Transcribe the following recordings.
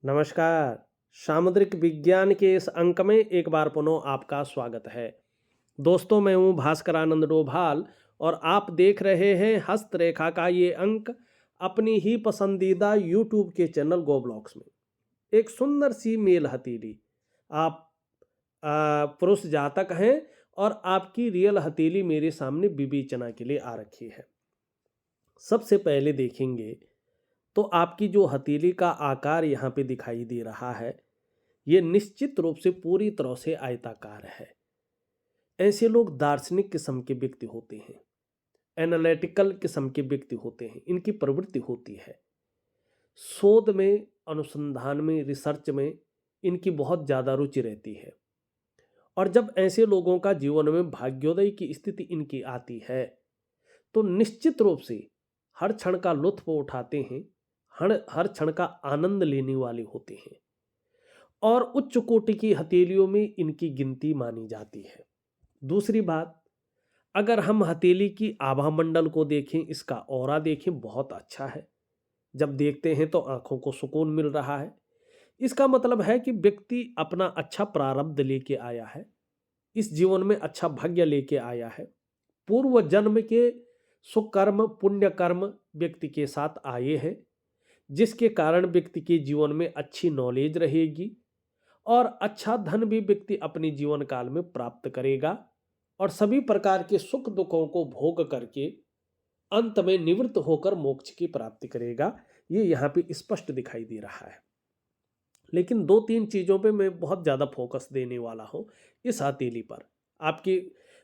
नमस्कार। सामुद्रिक विज्ञान के इस अंक में एक बार पुनः आपका स्वागत है। दोस्तों, मैं हूँ भास्करानंद डोभाल और आप देख रहे हैं हस्तरेखा का ये अंक अपनी ही पसंदीदा यूट्यूब के चैनल गो ब्लॉग्स में। एक सुंदर सी मेल हथेली। आप पुरुष जातक हैं और आपकी रियल हथेली मेरे सामने विवेचना के लिए आ रखी है। सबसे पहले देखेंगे तो आपकी जो हथेली का आकार यहाँ पे दिखाई दे रहा है, ये निश्चित रूप से पूरी तरह से आयताकार है। ऐसे लोग दार्शनिक किस्म के व्यक्ति होते हैं, एनालिटिकल किस्म के व्यक्ति होते हैं। इनकी प्रवृत्ति होती है शोध में, अनुसंधान में, रिसर्च में इनकी बहुत ज़्यादा रुचि रहती है। और जब ऐसे लोगों का जीवन में भाग्योदय की स्थिति इनकी आती है तो निश्चित रूप से हर क्षण का लुत्फ उठाते हैं, हर क्षण का आनंद लेने वाले होते हैं और उच्च कोटि की हथेलियों में इनकी गिनती मानी जाती है। दूसरी बात, अगर हम हथेली की आभा मंडल को देखें, इसका ऑरा देखें, बहुत अच्छा है। जब देखते हैं तो आंखों को सुकून मिल रहा है। इसका मतलब है कि व्यक्ति अपना अच्छा प्रारब्ध लेके आया है, इस जीवन में अच्छा भाग्य लेके आया है। पूर्व जन्म के सुकर्म पुण्य कर्म व्यक्ति के साथ आए हैं, जिसके कारण व्यक्ति के जीवन में अच्छी नॉलेज रहेगी और अच्छा धन भी व्यक्ति अपने जीवन काल में प्राप्त करेगा और सभी प्रकार के सुख दुखों को भोग करके अंत में निवृत्त होकर मोक्ष की प्राप्ति करेगा। ये यहाँ पे स्पष्ट दिखाई दे रहा है। लेकिन दो तीन चीज़ों पे मैं बहुत ज़्यादा फोकस देने वाला हूँ इस हथेली पर। आपकी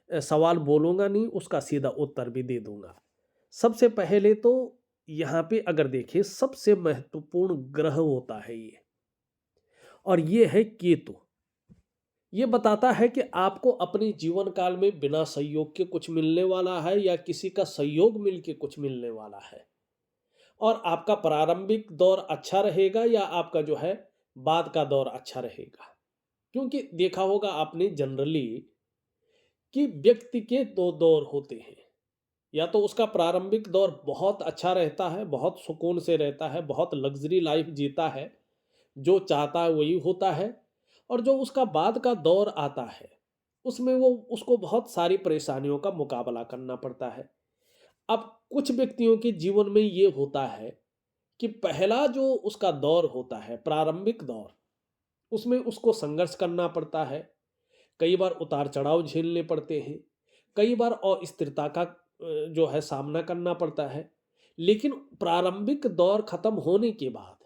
सवाल बोलूँगा नहीं, उसका सीधा उत्तर भी दे दूंगा। सबसे पहले तो यहाँ पे अगर देखें, सबसे महत्वपूर्ण ग्रह होता है ये, और ये है केतु। ये बताता है कि आपको अपने जीवन काल में बिना संयोग के कुछ मिलने वाला है या किसी का संयोग मिलके कुछ मिलने वाला है, और आपका प्रारंभिक दौर अच्छा रहेगा या आपका जो है बाद का दौर अच्छा रहेगा। क्योंकि देखा होगा आपने जनरली कि व्यक्ति के दो दौर होते हैं। या तो उसका प्रारंभिक दौर बहुत अच्छा रहता है, बहुत सुकून से रहता है, बहुत लग्जरी लाइफ जीता है, जो चाहता है वही होता है। और जो उसका बाद का दौर आता है, उसमें वो उसको बहुत सारी परेशानियों का मुकाबला करना पड़ता है। अब कुछ व्यक्तियों के जीवन में ये होता है कि पहला जो उसका दौर होता है, प्रारंभिक दौर, उसमें उसको संघर्ष करना पड़ता है। कई बार उतार चढ़ाव झेलने पड़ते हैं, कई बार अस्थिरता का जो है सामना करना पड़ता है। लेकिन प्रारंभिक दौर खत्म होने के बाद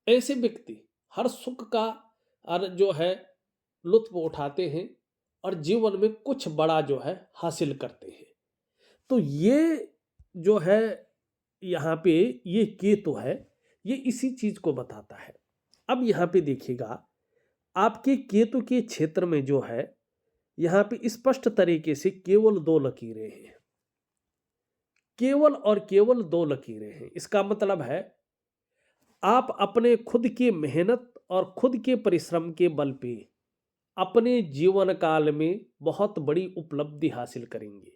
ऐसे व्यक्ति हर सुख का और जो है लुत्फ उठाते हैं और जीवन में कुछ बड़ा जो है हासिल करते हैं। तो ये जो है यहाँ पे ये केतु है, ये इसी चीज को बताता है। अब यहाँ पे देखिएगा, आपके केतु के क्षेत्र में जो है यहाँ पे स्पष्ट तरीके से केवल दो लकीरें हैं, केवल और केवल दो लकीरें हैं। इसका मतलब है आप अपने खुद की मेहनत और खुद के परिश्रम के बल पे अपने जीवन काल में बहुत बड़ी उपलब्धि हासिल करेंगे।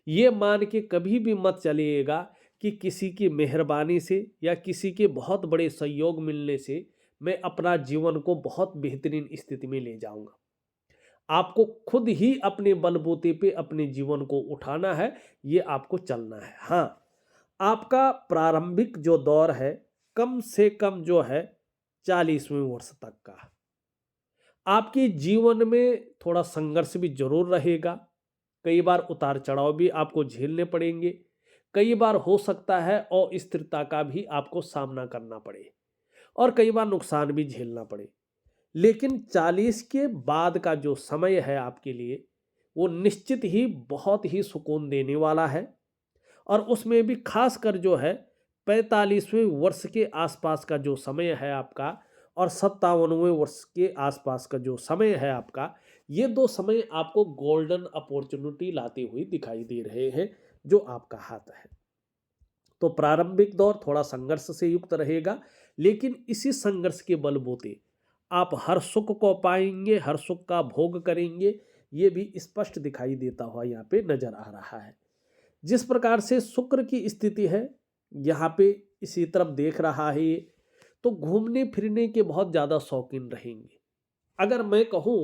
ये मान के कभी भी मत चलिएगा कि किसी की मेहरबानी से या किसी के बहुत बड़े सहयोग मिलने से मैं अपना जीवन को बहुत बेहतरीन स्थिति में ले जाऊंगा। आपको खुद ही अपने बलबूते पे अपने जीवन को उठाना है, ये आपको चलना है। हाँ, आपका प्रारंभिक जो दौर है कम से कम जो है 40वें वर्ष तक का, आपके जीवन में थोड़ा संघर्ष भी जरूर रहेगा। कई बार उतार चढ़ाव भी आपको झेलने पड़ेंगे, कई बार हो सकता है अस्थिरता का भी आपको सामना करना पड़े और कई बार नुकसान भी झेलना पड़े। लेकिन 40 के बाद का जो समय है आपके लिए, वो निश्चित ही बहुत ही सुकून देने वाला है। और उसमें भी खासकर जो है 45वें वर्ष के आसपास का जो समय है आपका और 57वें वर्ष के आसपास का जो समय है आपका, ये दो समय आपको गोल्डन अपॉर्चुनिटी लाते हुए दिखाई दे रहे हैं जो आपका हाथ है। तो प्रारंभिक दौर थोड़ा संघर्ष से युक्त रहेगा, लेकिन इसी संघर्ष के बलबूते आप हर सुख को पाएंगे, हर सुख का भोग करेंगे। ये भी स्पष्ट दिखाई देता हुआ यहाँ पे नजर आ रहा है। जिस प्रकार से शुक्र की स्थिति है यहाँ पे इसी तरफ देख रहा है ये, तो घूमने फिरने के बहुत ज़्यादा शौकीन रहेंगे। अगर मैं कहूँ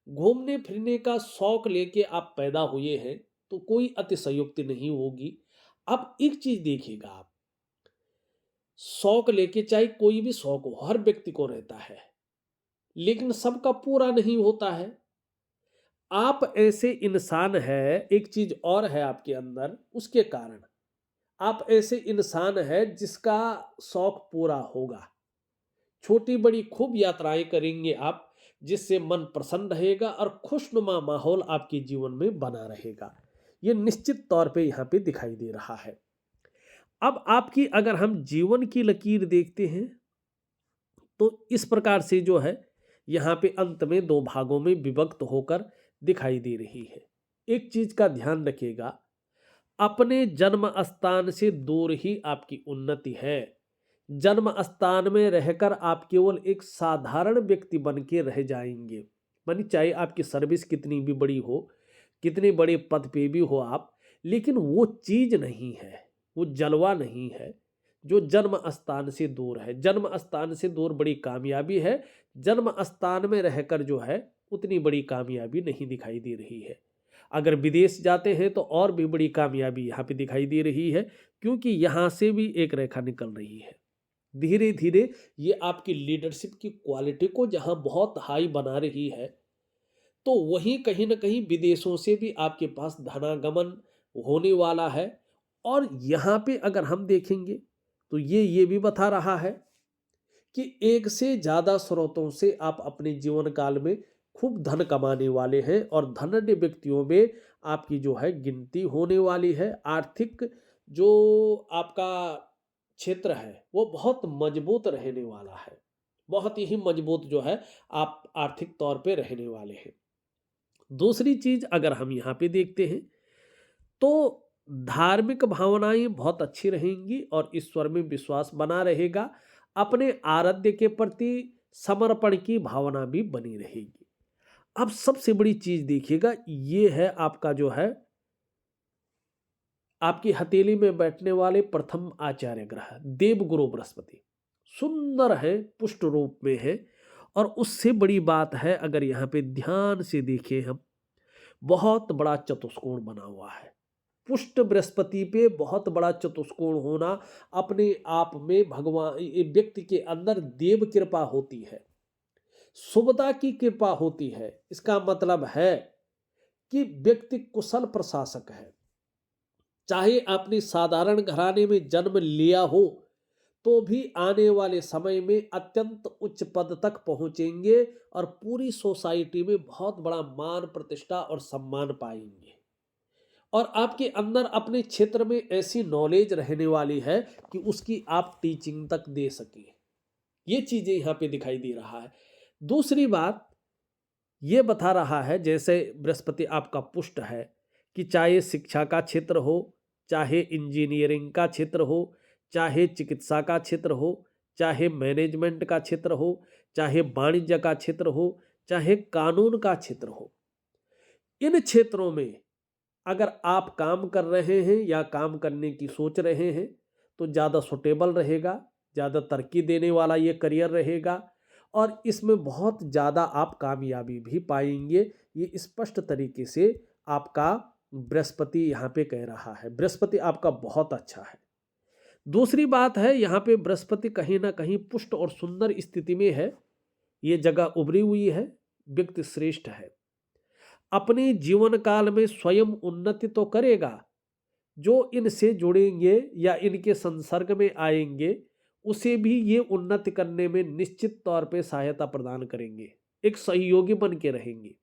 घूमने फिरने का शौक लेके आप पैदा हुए हैं तो कोई अतिशयोक्ति नहीं होगी। अब एक चीज़ देखिएगा आप, शौक लेके चाहे कोई भी शौक हो, हर व्यक्ति को रहता है, लेकिन सबका पूरा नहीं होता है। आप ऐसे इंसान हैं, एक चीज़ और है आपके अंदर, उसके कारण आप ऐसे इंसान हैं जिसका शौक पूरा होगा। छोटी बड़ी खूब यात्राएं करेंगे आप, जिससे मन प्रसन्न रहेगा और खुशनुमा माहौल आपके जीवन में बना रहेगा। ये निश्चित तौर पे यहाँ पे दिखाई दे रहा है। अब आपकी अगर हम जीवन की लकीर देखते हैं तो इस प्रकार से जो है यहाँ पे अंत में दो भागों में विभक्त होकर दिखाई दे रही है। एक चीज का ध्यान रखिएगा, अपने जन्म स्थान से दूर ही आपकी उन्नति है। जन्म स्थान में रहकर आप केवल एक साधारण व्यक्ति बन के रह जाएंगे। मानी चाहे आपकी सर्विस कितनी भी बड़ी हो, कितने बड़े पद पे भी हो आप, लेकिन वो चीज नहीं है, वो जलवा नहीं है जो जन्म स्थान से दूर है। जन्म स्थान से दूर बड़ी कामयाबी है, जन्म स्थान में रहकर जो है उतनी बड़ी कामयाबी नहीं दिखाई दे रही है। अगर विदेश जाते हैं तो और भी बड़ी कामयाबी यहाँ पे दिखाई दे रही है, क्योंकि यहाँ से भी एक रेखा निकल रही है। धीरे धीरे ये आपकी लीडरशिप की क्वालिटी को जहाँ बहुत हाई बना रही है, तो वहीं कहीं ना कहीं विदेशों से भी आपके पास धनागमन होने वाला है। और यहाँ पे अगर हम देखेंगे तो ये भी बता रहा है कि एक से ज़्यादा स्रोतों से आप अपने जीवन काल में खूब धन कमाने वाले हैं और धनाढ्य व्यक्तियों में आपकी जो है गिनती होने वाली है। आर्थिक जो आपका क्षेत्र है वो बहुत मजबूत रहने वाला है, बहुत ही मजबूत जो है आप आर्थिक तौर पे रहने वाले हैं। दूसरी चीज अगर हम यहाँ पे देखते हैं तो धार्मिक भावनाएं बहुत अच्छी रहेंगी और ईश्वर में विश्वास बना रहेगा। अपने आराध्य के प्रति समर्पण की भावना भी बनी रहेगी। अब सबसे बड़ी चीज देखिएगा, ये है आपका जो है आपकी हथेली में बैठने वाले प्रथम आचार्य ग्रह देवगुरु बृहस्पति, सुंदर है, पुष्ट रूप में है। और उससे बड़ी बात है, अगर यहाँ पे ध्यान से देखें हम, बहुत बड़ा चतुष्कोण बना हुआ है। पुष्ट बृहस्पति पे बहुत बड़ा चतुष्कोण होना अपने आप में भगवान व्यक्ति के अंदर देव कृपा होती है, शुभता की कृपा होती है। इसका मतलब है कि व्यक्ति कुशल प्रशासक है। चाहे आपने साधारण घराने में जन्म लिया हो तो भी आने वाले समय में अत्यंत उच्च पद तक पहुंचेंगे और पूरी सोसाइटी में बहुत बड़ा मान प्रतिष्ठा और सम्मान पाएंगे। और आपके अंदर अपने क्षेत्र में ऐसी नॉलेज रहने वाली है कि उसकी आप टीचिंग तक दे सके। ये चीजें यहाँ पे दिखाई दे रहा है। दूसरी बात ये बता रहा है, जैसे बृहस्पति आपका पुष्ट है, कि चाहे शिक्षा का क्षेत्र हो, चाहे इंजीनियरिंग का क्षेत्र हो, चाहे चिकित्सा का क्षेत्र हो, चाहे मैनेजमेंट का क्षेत्र हो, चाहे वाणिज्य का क्षेत्र हो, चाहे कानून का क्षेत्र हो, इन क्षेत्रों में अगर आप काम कर रहे हैं या काम करने की सोच रहे हैं तो ज़्यादा सुटेबल रहेगा, ज़्यादा तरक्की देने वाला ये करियर रहेगा और इसमें बहुत ज़्यादा आप कामयाबी भी पाएंगे। ये स्पष्ट तरीके से आपका बृहस्पति यहाँ पे कह रहा है। बृहस्पति आपका बहुत अच्छा है। दूसरी बात है, यहाँ पे बृहस्पति कहीं ना कहीं पुष्ट और सुंदर स्थिति में है, ये जगह उभरी हुई है, व्यक्ति श्रेष्ठ है। अपने जीवन काल में स्वयं उन्नति तो करेगा, जो इनसे जुड़ेंगे या इनके संसर्ग में आएंगे उसे भी ये उन्नति करने में निश्चित तौर पे सहायता प्रदान करेंगे, एक सहयोगी बन के रहेंगे।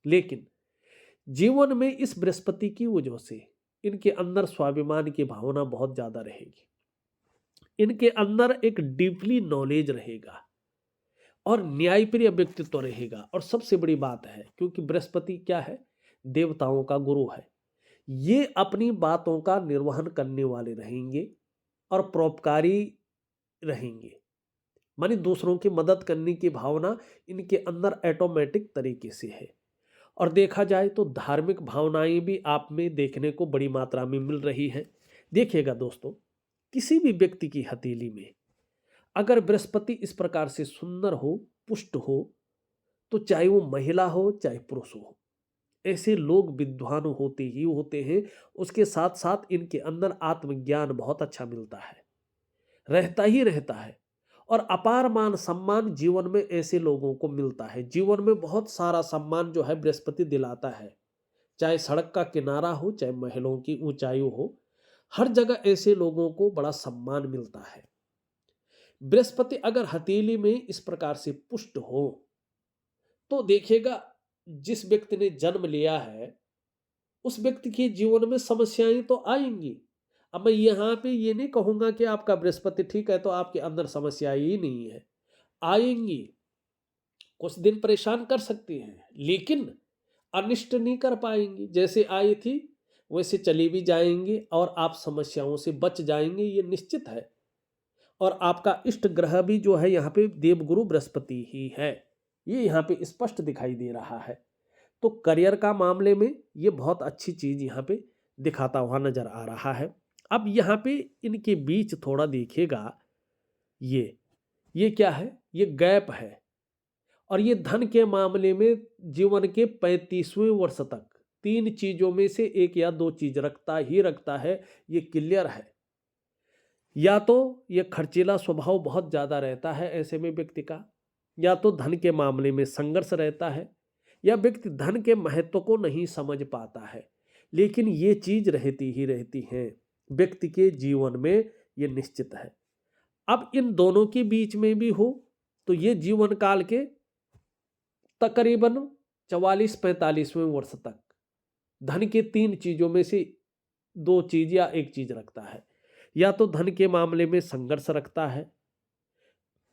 लेकिन जीवन में इस बृहस्पति की वजह से इनके अंदर स्वाभिमान की भावना बहुत ज्यादा रहेगी, इनके अंदर एक डीपली नॉलेज रहेगा और न्यायप्रिय व्यक्तित्व रहेगा। और सबसे बड़ी बात है, क्योंकि बृहस्पति क्या है, देवताओं का गुरु है, ये अपनी बातों का निर्वहन करने वाले रहेंगे और परोपकारी रहेंगे। मानी दूसरों की मदद करने की भावना इनके अंदर ऑटोमेटिक तरीके से है। और देखा जाए तो धार्मिक भावनाएं भी आप में देखने को बड़ी मात्रा में मिल रही है। देखिएगा दोस्तों, किसी भी व्यक्ति की हथेली में अगर बृहस्पति इस प्रकार से सुंदर हो, पुष्ट हो, तो चाहे वो महिला हो चाहे पुरुष हो, ऐसे लोग विद्वान होते ही होते हैं। उसके साथ साथ इनके अंदर आत्मज्ञान बहुत अच्छा मिलता है, रहता ही रहता है। और अपार मान सम्मान जीवन में ऐसे लोगों को मिलता है। जीवन में बहुत सारा सम्मान जो है बृहस्पति दिलाता है, चाहे सड़क का किनारा हो चाहे महलों की ऊंचाई हो, हर जगह ऐसे लोगों को बड़ा सम्मान मिलता है। बृहस्पति अगर हथेली में इस प्रकार से पुष्ट हो तो देखिएगा, जिस व्यक्ति ने जन्म लिया है उस व्यक्ति के जीवन में समस्याएं तो आएंगी। अब मैं यहाँ पे ये नहीं कहूंगा कि आपका बृहस्पति ठीक है तो आपके अंदर समस्याएं ही नहीं है, आएंगी। कुछ दिन परेशान कर सकती हैं लेकिन अनिष्ट नहीं कर पाएंगी। जैसे आई थी वैसे चली भी जाएंगी और आप समस्याओं से बच जाएंगे, ये निश्चित है। और आपका इष्ट ग्रह भी जो है यहाँ पे देवगुरु बृहस्पति ही है, ये यहाँ पे स्पष्ट दिखाई दे रहा है। तो करियर का मामले में ये बहुत अच्छी चीज यहाँ पे दिखाता हुआ नजर आ रहा है। अब यहाँ पे इनके बीच थोड़ा देखिएगा, ये क्या है, ये गैप है। और ये धन के मामले में जीवन के 35वें वर्ष तक 3 चीजों में से एक या 2 चीज रखता ही रखता है, ये क्लियर है। या तो ये खर्चीला स्वभाव बहुत ज्यादा रहता है ऐसे में व्यक्ति का, या तो धन के मामले में संघर्ष रहता है, या व्यक्ति धन के महत्व को नहीं समझ पाता है। लेकिन ये चीज रहती ही रहती है व्यक्ति के जीवन में, ये निश्चित है। अब इन दोनों के बीच में भी हो तो ये जीवन काल के तकरीबन 44-45वें वर्ष तक धन के 3 चीजों में से 2 चीज या 1 चीज रखता है। या तो धन के मामले में संघर्ष रखता है,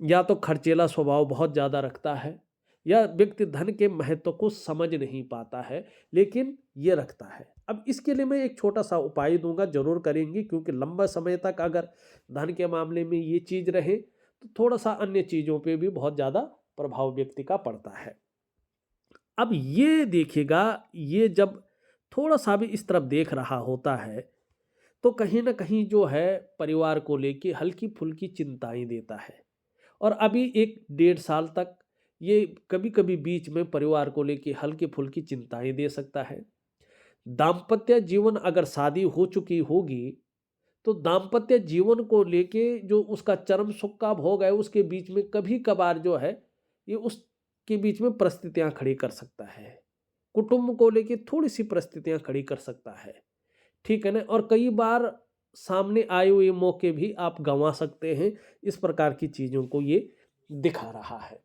या तो खर्चीला स्वभाव बहुत ज्यादा रखता है, या व्यक्ति धन के महत्व को समझ नहीं पाता है लेकिन ये रखता है। अब इसके लिए मैं एक छोटा सा उपाय दूंगा, जरूर करेंगे, क्योंकि लंबा समय तक अगर धन के मामले में ये चीज रहे तो थोड़ा सा अन्य चीजों पे भी बहुत ज्यादा प्रभाव व्यक्ति का पड़ता है। अब ये देखिएगा, ये जब थोड़ा सा भी इस तरफ देख रहा होता है तो कहीं ना कहीं जो है परिवार को लेके हल्की फुल्की चिंताएं देता है। और अभी 1-1.5 साल तक ये कभी कभी बीच में परिवार को लेके हल्की फुल्की चिंताएं दे सकता है। दाम्पत्य जीवन, अगर शादी हो चुकी होगी तो दाम्पत्य जीवन को लेके जो उसका चरम सुख का भोग है उसके बीच में कभी कभार जो है ये उसके बीच में परिस्थितियां खड़ी कर सकता है। कुटुंब को लेके थोड़ी सी परिस्थितियां खड़ी कर सकता है, ठीक है ना। और कई बार सामने आए हुए मौके भी आप गंवा सकते हैं। इस प्रकार की चीजों को ये दिखा रहा है।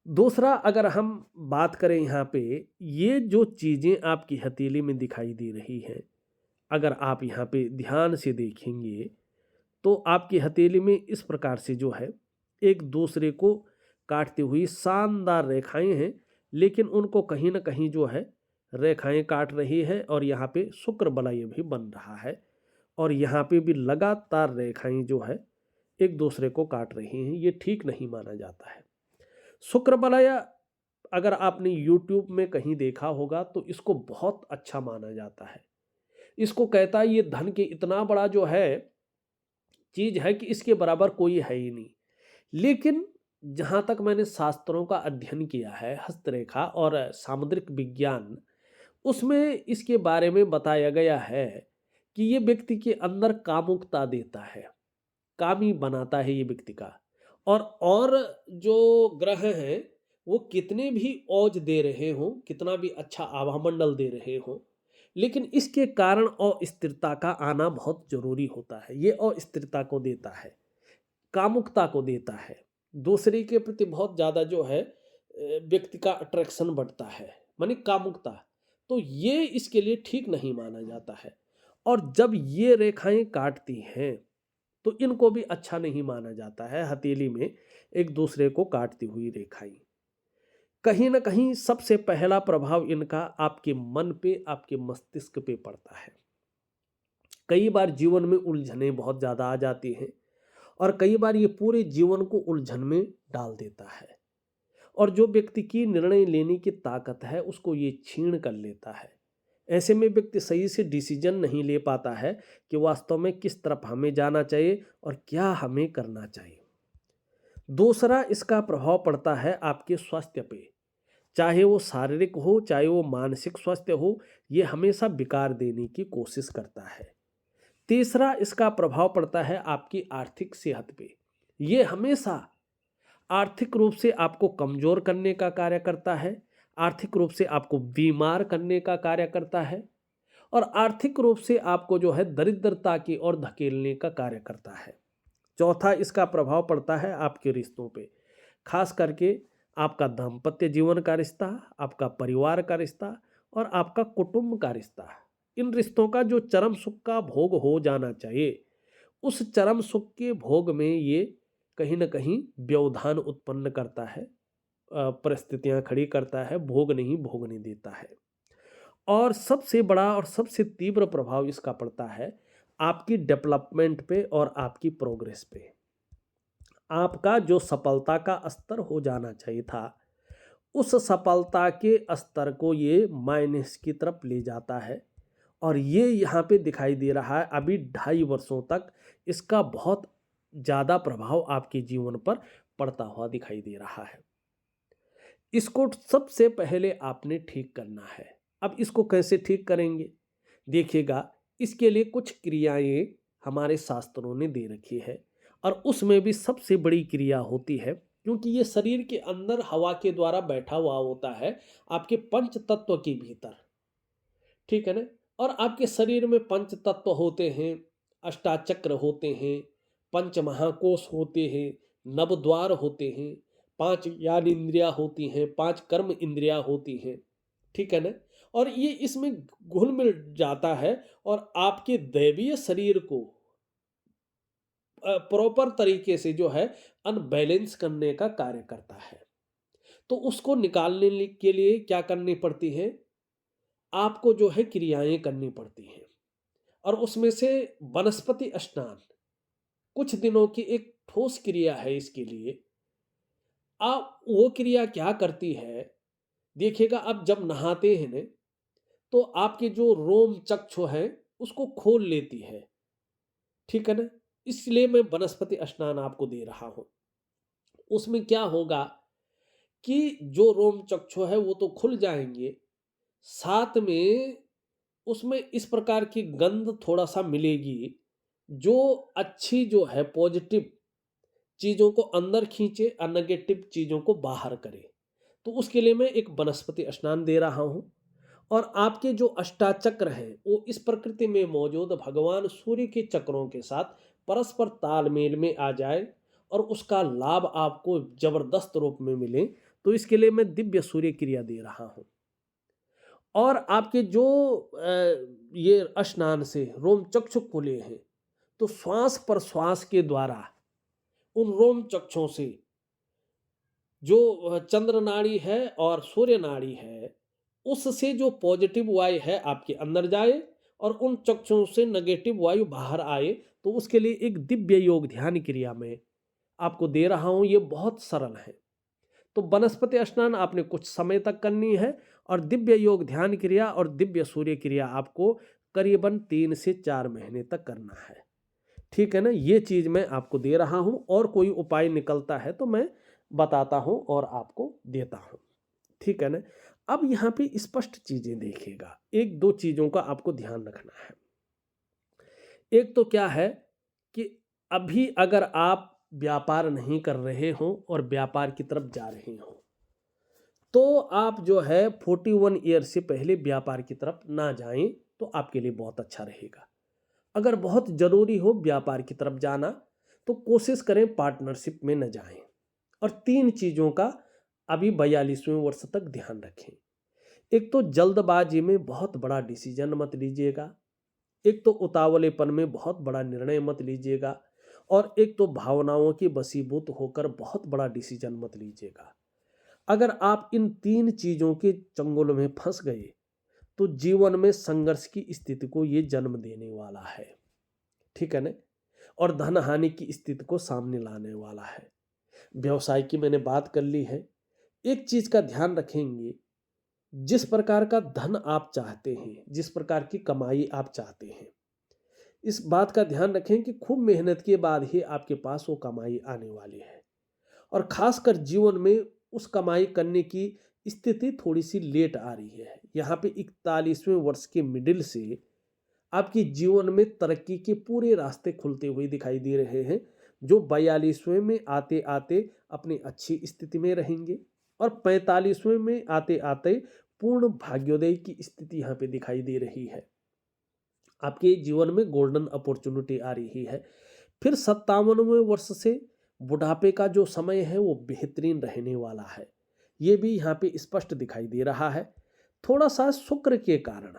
दूसरा, अगर हम बात करें यहाँ पे, ये जो चीजें आपकी हथेली में दिखाई दे रही हैं, अगर आप यहाँ पे ध्यान से देखेंगे तो आपकी हथेली में इस प्रकार से जो है एक दूसरे को काटती हुई शानदार रेखाएं हैं, लेकिन उनको कहीं ना कहीं जो है रेखाएं काट रही है। और यहाँ पे शुक्र बलय भी बन रहा है, और यहाँ पे भी लगातार रेखाएं जो है एक दूसरे को काट रही हैं। ये ठीक नहीं माना जाता है। शुक्र बलय अगर आपने YouTube में कहीं देखा होगा तो इसको बहुत अच्छा माना जाता है। इसको कहता है ये धन के इतना बड़ा जो है चीज है कि इसके बराबर कोई है ही नहीं। लेकिन जहां तक मैंने शास्त्रों का अध्ययन किया है, हस्तरेखा और सामुद्रिक विज्ञान, उसमें इसके बारे में बताया गया है कि ये व्यक्ति के अंदर कामुकता देता है, कामी बनाता है ये व्यक्ति का। और जो ग्रह हैं वो कितने भी औज दे रहे हो, कितना भी अच्छा आभामंडल दे रहे हो, लेकिन इसके कारण अस्थिरता का आना बहुत जरूरी होता है। ये अस्थिरता को देता है, कामुकता को देता है, दूसरे के प्रति बहुत ज्यादा जो है व्यक्ति का अट्रैक्शन बढ़ता है, मानी कामुकता। तो ये इसके लिए ठीक नहीं माना जाता है। और जब ये रेखाएं काटती हैं तो इनको भी अच्छा नहीं माना जाता है। हथेली में एक दूसरे को काटती हुई रेखाएं, कहीं ना कहीं सबसे पहला प्रभाव इनका आपके मन पे, आपके मस्तिष्क पे पड़ता है। कई बार जीवन में उलझने बहुत ज्यादा आ जाती हैं और कई बार ये पूरे जीवन को उलझन में डाल देता है। और जो व्यक्ति की निर्णय लेने की ताकत है उसको ये छीन कर लेता है। ऐसे में व्यक्ति सही से डिसीजन नहीं ले पाता है कि वास्तव में किस तरफ हमें जाना चाहिए और क्या हमें करना चाहिए। दूसरा इसका प्रभाव पड़ता है आपके स्वास्थ्य पे, चाहे वो शारीरिक हो चाहे वो मानसिक स्वास्थ्य हो, ये हमेशा विकार देने की कोशिश करता है। तीसरा इसका प्रभाव पड़ता है आपकी आर्थिक सेहत पे, ये हमेशा आर्थिक रूप से आपको कमजोर करने का कार्य करता है, आर्थिक रूप से आपको बीमार करने का कार्य करता है और आर्थिक रूप से आपको जो है दरिद्रता की ओर धकेलने का कार्य करता है। चौथा इसका प्रभाव पड़ता है आपके रिश्तों पे, खास करके आपका दाम्पत्य जीवन का रिश्ता, आपका परिवार का रिश्ता और आपका कुटुंब का रिश्ता। इन रिश्तों का जो चरम सुख का भोग हो जाना चाहिए, उस चरम सुख के भोग में ये कहीं न कहीं व्यवधान उत्पन्न करता है, परिस्थितियाँ खड़ी करता है, भोग नहीं भोगने देता है। और सबसे बड़ा और सबसे तीव्र प्रभाव इसका पड़ता है आपकी डेवलपमेंट पे और आपकी प्रोग्रेस पे। आपका जो सफलता का स्तर हो जाना चाहिए था, उस सफलता के स्तर को ये माइनस की तरफ ले जाता है और ये यहाँ पे दिखाई दे रहा है। अभी 2.5 वर्षों तक इसका बहुत ज़्यादा प्रभाव आपके जीवन पर पड़ता हुआ दिखाई दे रहा है। इसको सबसे पहले आपने ठीक करना है। अब इसको कैसे ठीक करेंगे? देखिएगा, इसके लिए कुछ क्रियाएं हमारे शास्त्रों ने दे रखी है और उसमें भी सबसे बड़ी क्रिया होती है, क्योंकि ये शरीर के अंदर हवा के द्वारा बैठा हुआ होता है आपके पंच तत्व के भीतर, ठीक है ना। और आपके शरीर में पंच तत्व होते हैं, अष्टाचक्र होते हैं, पंच महाकोश होते हैं, नवद्वार होते हैं, 5 ज्ञान इंद्रियां होती हैं, 5 कर्म इंद्रियां होती हैं, ठीक है ना। और ये इसमें घुल मिल जाता है और आपके दैवीय शरीर को प्रॉपर तरीके से जो है अनबैलेंस करने का कार्य करता है। तो उसको निकालने के लिए क्या करनी पड़ती है? आपको जो है क्रियाएं करनी पड़ती हैं और उसमें से वनस्पति स्नान कुछ दिनों की एक ठोस क्रिया है। इसके लिए आप वो क्रिया क्या करती है, देखिएगा, आप जब नहाते हैं ना, तो आपके जो रोम चक्षु है उसको खोल लेती है, ठीक है ना। इसलिए मैं वनस्पति स्नान आपको दे रहा हूं। उसमें क्या होगा कि जो रोम चक्षु है वो तो खुल जाएंगे, साथ में उसमें इस प्रकार की गंध थोड़ा सा मिलेगी जो अच्छी जो है पॉजिटिव चीजों को अंदर खींचे और नेगेटिव चीजों को बाहर करे। तो उसके लिए मैं एक वनस्पति स्नान दे रहा हूं और आपके जो अष्टाचक्र हैं वो इस प्रकृति में मौजूद भगवान सूर्य के चक्रों के साथ परस्पर तालमेल में आ जाए और उसका लाभ आपको जबरदस्त रूप में मिले। तो इसके लिए मैं दिव्य सूर्य क्रिया दे रहा हूं और आपके जो ये स्नान से रोम चक्षु खुले हैं, तो श्वास प्रश्वास के द्वारा उन रोम चक्षुओं से जो चंद्र नाड़ी है और सूर्य नाड़ी है, उससे जो पॉजिटिव वायु है आपके अंदर जाए और उन चक्षुओं से नेगेटिव वायु बाहर आए। तो उसके लिए एक दिव्य योग ध्यान क्रिया में आपको दे रहा हूं, ये बहुत सरल है। तो वनस्पति स्नान आपने कुछ समय तक करनी है और दिव्य योग ध्यान क्रिया और दिव्य सूर्य क्रिया आपको करीबन 3 से 4 महीने तक करना है, ठीक है ना। ये चीज मैं आपको दे रहा हूं और कोई उपाय निकलता है तो मैं बताता हूं और आपको देता हूं, ठीक है ना। अब यहाँ पे स्पष्ट चीजें देखिएगा, एक दो चीजों का आपको ध्यान रखना है। एक तो क्या है कि अभी अगर आप व्यापार नहीं कर रहे हो और व्यापार की तरफ जा रहे हो, तो आप जो है 41 ईयर से पहले व्यापार की तरफ ना जाएं तो आपके लिए बहुत अच्छा रहेगा। अगर बहुत जरूरी हो व्यापार की तरफ जाना तो कोशिश करें पार्टनरशिप में न जाएं। और 3 चीजों का अभी 42वें वर्ष तक ध्यान रखें। एक तो जल्दबाजी में बहुत बड़ा डिसीजन मत लीजिएगा, एक तो उतावलेपन में बहुत बड़ा निर्णय मत लीजिएगा और एक तो भावनाओं की वशीभूत होकर बहुत बड़ा डिसीजन मत लीजिएगा। अगर आप इन 3 चीजों के चंगुल में फंस गए तो जीवन में संघर्ष की स्थिति को ये जन्म देने वाला है, ठीक है ना। और धन हानि की स्थिति को सामने लाने वाला है। व्यवसाय की मैंने बात कर ली है। एक चीज का ध्यान रखेंगे जिस प्रकार का धन आप चाहते हैं, जिस प्रकार की कमाई आप चाहते हैं, इस बात का ध्यान रखें कि खूब मेहनत के बाद ही आपके पास वो कमाई आने वाली है। और खासकर जीवन में उस कमाई करने की स्थिति थोड़ी सी लेट आ रही है। यहाँ पे 41वें वर्ष के मिडिल से आपकी जीवन में तरक्की के पूरे रास्ते खुलते हुए दिखाई दे रहे हैं, जो 42वें में आते आते अपनी अच्छी स्थिति में रहेंगे और 45वें में आते आते पूर्ण भाग्योदय की स्थिति यहाँ पे दिखाई दे रही है। आपके जीवन में गोल्डन अपॉर्चुनिटी आ रही है। फिर 57वें वर्ष से बुढ़ापे का जो समय है वो बेहतरीन रहने वाला है, ये भी यहाँ पे स्पष्ट दिखाई दे रहा है। थोड़ा सा शुक्र के कारण,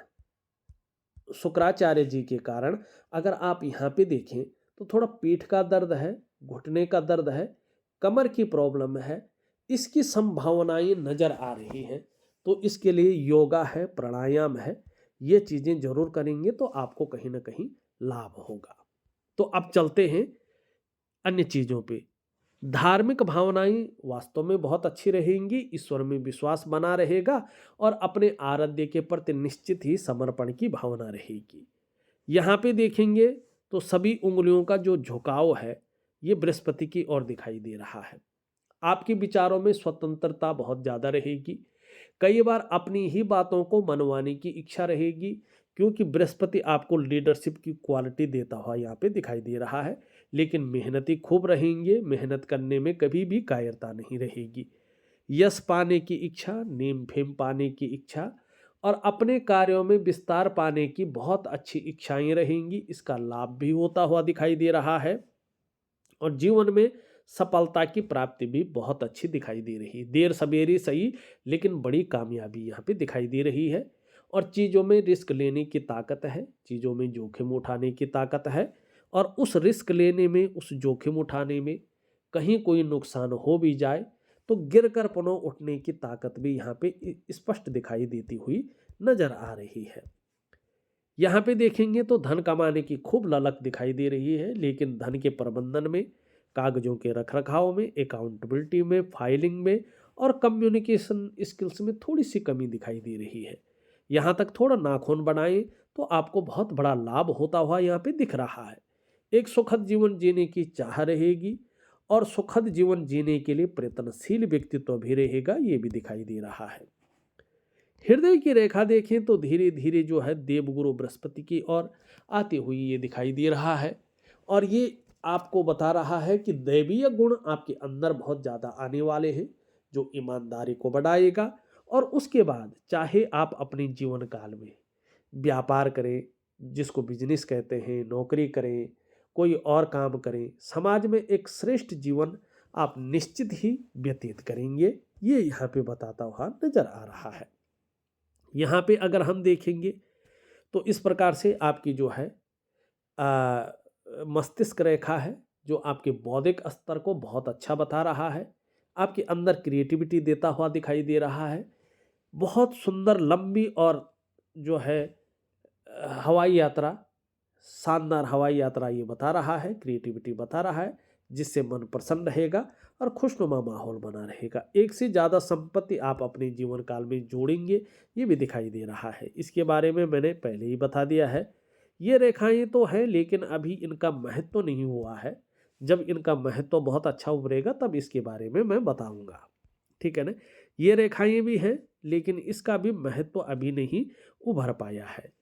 शुक्राचार्य जी के कारण अगर आप यहाँ पे देखें तो थोड़ा पीठ का दर्द है, घुटने का दर्द है, कमर की प्रॉब्लम है, इसकी संभावनाएं नजर आ रही हैं। तो इसके लिए योगा है, प्राणायाम है, ये चीजें जरूर करेंगे तो आपको कहीं ना कहीं लाभ होगा। तो अब चलते हैं अन्य चीजों पे। धार्मिक भावनाएं वास्तव में बहुत अच्छी रहेंगी, ईश्वर में विश्वास बना रहेगा और अपने आराध्य के प्रति निश्चित ही समर्पण की भावना रहेगी। यहाँ पे देखेंगे तो सभी उंगलियों का जो झुकाव है ये बृहस्पति की ओर दिखाई दे रहा है। आपके विचारों में स्वतंत्रता बहुत ज़्यादा रहेगी। कई बार अपनी ही बातों को मनवाने की इच्छा रहेगी, क्योंकि बृहस्पति आपको लीडरशिप की क्वालिटी देता हुआ यहाँ पे दिखाई दे रहा है। लेकिन मेहनती खूब रहेंगे, मेहनत करने में कभी भी कायरता नहीं रहेगी। यश पाने की इच्छा, नेम फेम पाने की इच्छा और अपने कार्यों में विस्तार पाने की बहुत अच्छी इच्छाएं रहेंगी, इसका लाभ भी होता हुआ दिखाई दे रहा है। और जीवन में सफलता की प्राप्ति भी बहुत अच्छी दिखाई दे रही है। देर सवेरे सही, लेकिन बड़ी कामयाबी यहाँ पे दिखाई दे रही है। और चीज़ों में रिस्क लेने की ताकत है, चीज़ों में जोखिम उठाने की ताकत है। और उस रिस्क लेने में, उस जोखिम उठाने में कहीं कोई नुकसान हो भी जाए तो गिर कर पुनः उठने की ताकत भी यहाँ पे स्पष्ट दिखाई देती हुई नजर आ रही है। यहाँ पे देखेंगे तो धन कमाने की खूब ललक दिखाई दे रही है, लेकिन धन के प्रबंधन में, कागजों के रखरखाव में, अकाउंटेबिलिटी में, फाइलिंग में और कम्युनिकेशन स्किल्स में थोड़ी सी कमी दिखाई दे रही है। यहाँ तक थोड़ा नाखून बनाएं तो आपको बहुत बड़ा लाभ होता हुआ यहाँ पे दिख रहा है। एक सुखद जीवन जीने की चाह रहेगी और सुखद जीवन जीने के लिए प्रयत्नशील व्यक्तित्व भी रहेगा, ये भी दिखाई दे रहा है। हृदय की रेखा देखें तो धीरे धीरे जो है देवगुरु बृहस्पति की ओर आती हुई ये दिखाई दे रहा है। और ये आपको बता रहा है कि दैवीय गुण आपके अंदर बहुत ज़्यादा आने वाले हैं, जो ईमानदारी को बढ़ाएगा। और उसके बाद चाहे आप अपने जीवन काल में व्यापार करें, जिसको बिजनेस कहते हैं, नौकरी करें, कोई और काम करें, समाज में एक श्रेष्ठ जीवन आप निश्चित ही व्यतीत करेंगे, ये यहाँ पे बताता हुआ नजर आ रहा है। यहाँ पे अगर हम देखेंगे तो इस प्रकार से आपकी जो है मस्तिष्क रेखा है, जो आपके बौद्धिक स्तर को बहुत अच्छा बता रहा है, आपके अंदर क्रिएटिविटी देता हुआ दिखाई दे रहा है। बहुत सुंदर लंबी और जो है हवाई यात्रा, शानदार हवाई यात्रा ये बता रहा है, क्रिएटिविटी बता रहा है, जिससे मन प्रसन्न रहेगा और खुशनुमा माहौल बना रहेगा। एक से ज़्यादा संपत्ति आप अपने जीवन काल में जोड़ेंगे, ये भी दिखाई दे रहा है। इसके बारे में मैंने पहले ही बता दिया है। ये रेखाएं तो हैं, लेकिन अभी इनका महत्व नहीं हुआ है। जब इनका महत्व बहुत अच्छा उभरेगा तब इसके बारे में मैं बताऊंगा, ठीक है ना। ये रेखाएं भी हैं, लेकिन इसका भी महत्व अभी नहीं उभर पाया है।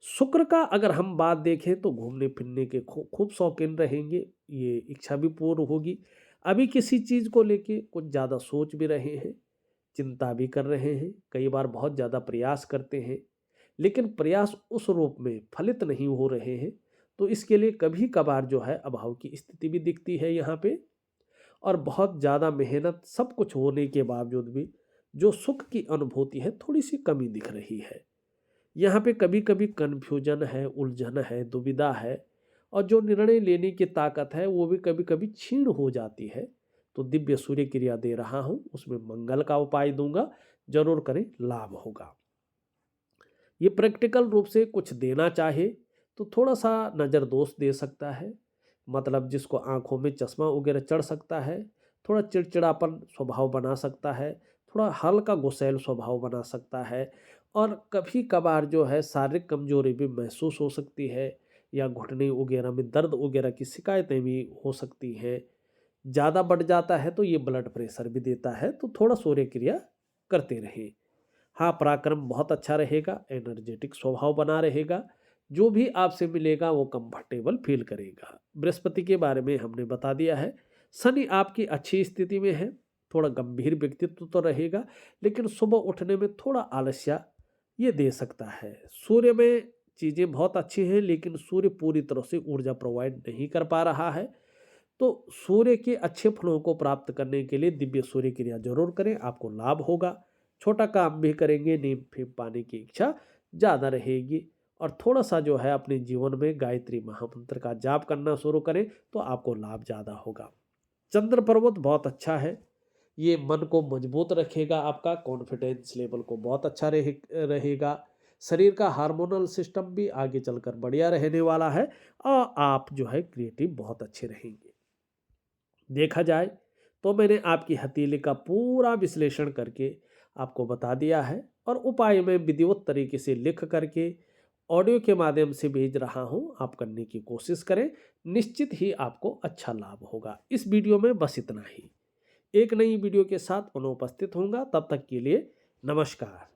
शुक्र का अगर हम बात देखें तो घूमने फिरने के खूब शौकीन रहेंगे, ये इच्छा भी पूर्ण होगी। अभी किसी चीज़ को लेके कुछ ज़्यादा सोच भी रहे हैं, चिंता भी कर रहे हैं, कई बार बहुत ज़्यादा प्रयास करते हैं, लेकिन प्रयास उस रूप में फलित नहीं हो रहे हैं। तो इसके लिए कभी कभार जो है अभाव की स्थिति भी दिखती है यहाँ पे। और बहुत ज़्यादा मेहनत, सब कुछ होने के बावजूद भी जो सुख की अनुभूति है थोड़ी सी कमी दिख रही है। यहाँ पे कभी कभी कन्फ्यूजन है, उलझन है, दुविधा है और जो निर्णय लेने की ताकत है वो भी कभी कभी क्षीण हो जाती है। तो दिव्य सूर्य क्रिया दे रहा हूँ, उसमें मंगल का उपाय दूंगा, जरूर करें, लाभ होगा। ये प्रैक्टिकल रूप से कुछ देना चाहे तो थोड़ा सा नज़र दोष दे सकता है, मतलब जिसको आंखों में चश्मा वगैरह चढ़ सकता है, थोड़ा चिड़चिड़ापन स्वभाव बना सकता है, थोड़ा हल्का गुस्सैल स्वभाव बना सकता है और कभी कभार जो है शारीरिक कमजोरी भी महसूस हो सकती है या घुटने वगैरह में दर्द वगैरह की शिकायतें भी हो सकती हैं। ज़्यादा बढ़ जाता है तो ये ब्लड प्रेशर भी देता है, तो थोड़ा सूर्य क्रिया करते रहें। हाँ, पराक्रम बहुत अच्छा रहेगा, एनर्जेटिक स्वभाव बना रहेगा, जो भी आपसे मिलेगा वो कंफर्टेबल फील करेगा। बृहस्पति के बारे में हमने बता दिया है। शनि आपकी अच्छी स्थिति में है, थोड़ा गंभीर व्यक्तित्व तो रहेगा, लेकिन सुबह उठने में थोड़ा आलस्य ये दे सकता है। सूर्य में चीज़ें बहुत अच्छी हैं, लेकिन सूर्य पूरी तरह से ऊर्जा प्रोवाइड नहीं कर पा रहा है। तो सूर्य के अच्छे फलों को प्राप्त करने के लिए दिव्य सूर्य क्रिया जरूर करें, आपको लाभ होगा। छोटा काम भी करेंगे, नींद भी पाने की इच्छा ज़्यादा रहेगी। और थोड़ा सा जो है अपने जीवन में गायत्री महामंत्र का जाप करना शुरू करें तो आपको लाभ ज़्यादा होगा। चंद्र पर्वत बहुत अच्छा है, ये मन को मजबूत रखेगा, आपका कॉन्फिडेंस लेवल को बहुत अच्छा रहेगा। शरीर का हार्मोनल सिस्टम भी आगे चलकर बढ़िया रहने वाला है और आप जो है क्रिएटिव बहुत अच्छे रहेंगे। देखा जाए तो मैंने आपकी हथेली का पूरा विश्लेषण करके आपको बता दिया है और उपाय में विधिवत तरीके से लिख करके ऑडियो के माध्यम से भेज रहा हूं, आप करने की कोशिश करें, निश्चित ही आपको अच्छा लाभ होगा। इस वीडियो में बस इतना ही। एक नई वीडियो के साथ पुनः उपस्थित होऊंगा, तब तक के लिए नमस्कार।